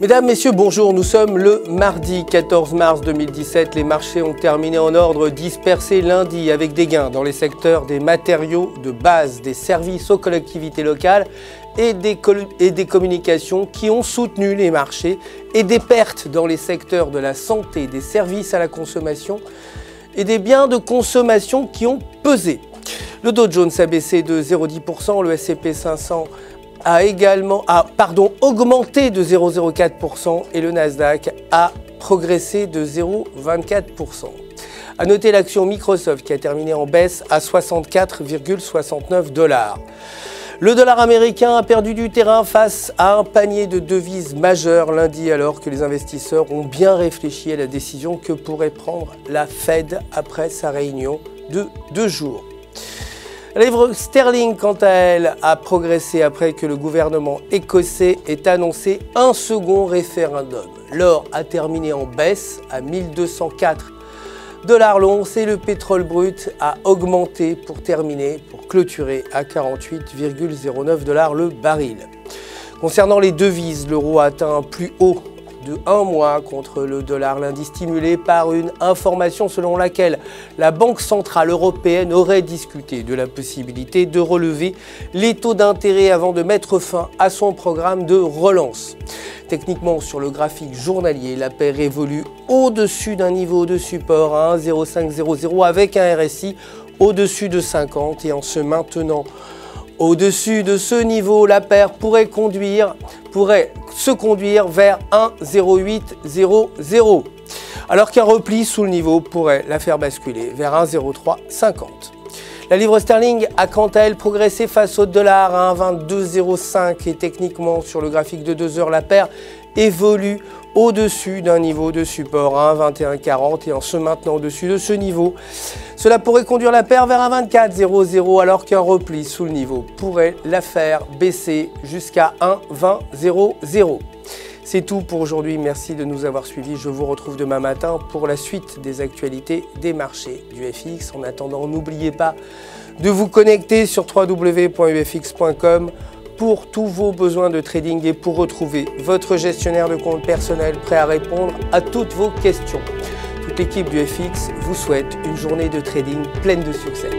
Mesdames, Messieurs, bonjour. Nous sommes le mardi 14 mars 2017. Les marchés ont terminé en ordre dispersé lundi avec des gains dans les secteurs des matériaux de base, des services aux collectivités locales et des communications qui ont soutenu les marchés et des pertes dans les secteurs de la santé, des services à la consommation et des biens de consommation qui ont pesé. Le Dow Jones a baissé de 0,10%, le S&P 500 a également augmenté de 0,04% et le Nasdaq a progressé de 0,24%. A noter l'action Microsoft qui a terminé en baisse à 64,69 $. Le dollar américain a perdu du terrain face à un panier de devises majeures lundi alors que les investisseurs ont bien réfléchi à la décision que pourrait prendre la Fed après sa réunion de 2 jours. La livre sterling, quant à elle, a progressé après que le gouvernement écossais ait annoncé un second référendum. L'or a terminé en baisse à 1204 $ l'once et le pétrole brut a augmenté pour clôturer à 48,09 $ le baril. Concernant les devises, l'euro a atteint un plus haut de 1 mois contre le dollar lundi, stimulé par une information selon laquelle la Banque centrale européenne aurait discuté de la possibilité de relever les taux d'intérêt avant de mettre fin à son programme de relance. Techniquement, sur le graphique journalier, la paire évolue au-dessus d'un niveau de support à 1,0500 avec un RSI au-dessus de 50 et en se maintenant au-dessus de ce niveau, la paire pourrait se conduire vers 1,0800, alors qu'un repli sous le niveau pourrait la faire basculer vers 1,0350. La livre sterling a quant à elle progressé face au dollar à 1,2205 et techniquement sur le graphique de 2 heures, la paire évolue au-dessus d'un niveau de support à 1,2140 et en se maintenant au-dessus de ce niveau, cela pourrait conduire la paire vers 1,2400 alors qu'un repli sous le niveau pourrait la faire baisser jusqu'à 1,2000. C'est tout pour aujourd'hui, merci de nous avoir suivis. Je vous retrouve demain matin pour la suite des actualités des marchés du FX. En attendant, n'oubliez pas de vous connecter sur www.ufx.com pour tous vos besoins de trading et pour retrouver votre gestionnaire de compte personnel prêt à répondre à toutes vos questions. Toute l'équipe du FX vous souhaite une journée de trading pleine de succès.